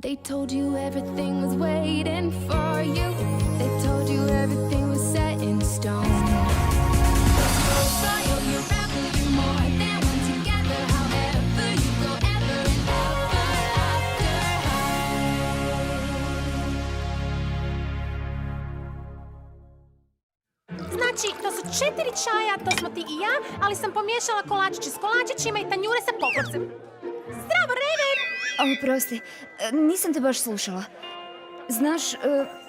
They told you everything was waiting for you. They told you everything was set in stone. Fire, you rebel, you more than one together. However you go, ever and ever after. Znači, to su 4 čaja, to smo ti i ja, ali sam pomiješala kolačići s kolačićima i tanjure sa poklopcem. Zdravo, Raven! Oprosti, nisam te baš slušala. Znaš,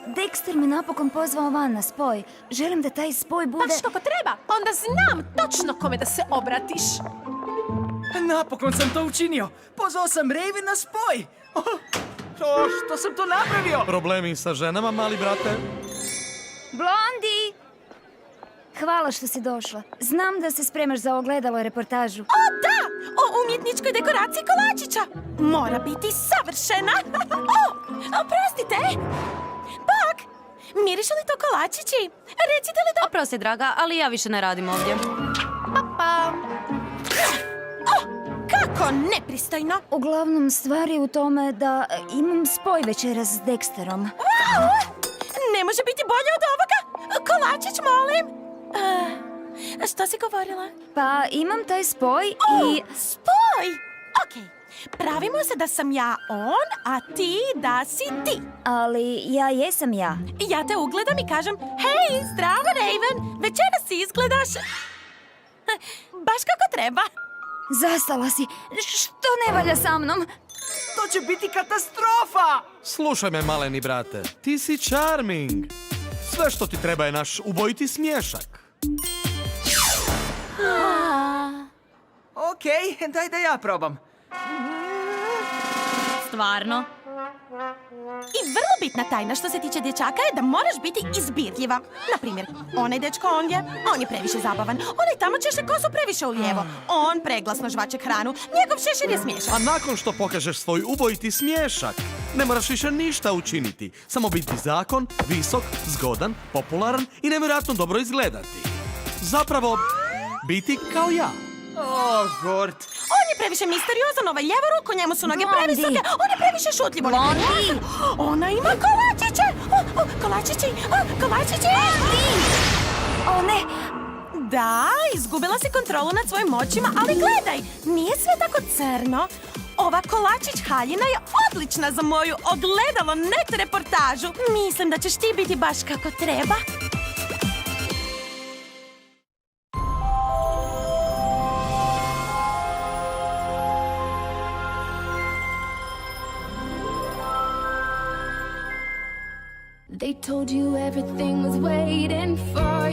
Dexter me napokon pozvao van na spoj. Želim da taj spoj bude... Baš kako treba, onda znam točno kome da se obratiš. Napokon sam to učinio. Pozvao sam Raven na spoj. Što sam to napravio? Problemi sa ženama, mali brate? Blondi! Hvala što si došla. Znam da se spremaš za ogledalo reportažu. O, da! O umjetničkoj dekoraciji kolačića. Mora biti savršena. Oprostite. Bok, miriše li to kolačići? Recite li da... Oprosti, draga, ali ja više ne radim ovdje. Pa. Kako nepristojno. Uglavnom, stvar je u tome da imam spoj večeras s Dexterom. Ne može biti bolje od ovoga. Kolačić, molim. Što si govorila? Pa imam taj spoj i... Spoj! Okej. Pravimo se da sam ja on, a ti da si ti. Ali ja jesam ja. Ja te ugledam i kažem, hej, zdravo, Raven, večeras si izgledaš... baš kako treba. Zastala si. Što ne valja sa mnom? To će biti katastrofa! Slušaj me, maleni brate. Ti si charming. Sve što ti treba je naš ubojiti smiješak. Okej, daj da ja probam. Stvarno? I vrlo bitna tajna što se tiče dječaka je da moraš biti izbirljiva. Naprimjer, onaj dečko on je previše zabavan. Onaj tamo češe kosu previše ulijevo. On preglasno žvače hranu. Njegov šešir je smiješan. A nakon što pokažeš svoj ubojiti smiješak, ne moraš više ništa učiniti. Samo biti zakon, visok, zgodan, popularan i nevjerojatno dobro izgledati. Zapravo, biti kao ja. Gord. On je previše misteriozan, ovaj ljevo ruku, njemu su noge Blondi. previsoke. On je previše šutljiv. Blondi. Ona ima kolačiće. Kolačići. Kolačići. O ne! Da, izgubila si kontrolu nad svojim očima, ali gledaj, nije sve tako crno. Ova kolačić haljina je odlična za moju ogledalo net reportažu. Mislim da ćeš ti biti baš kako treba. They told you everything was waiting for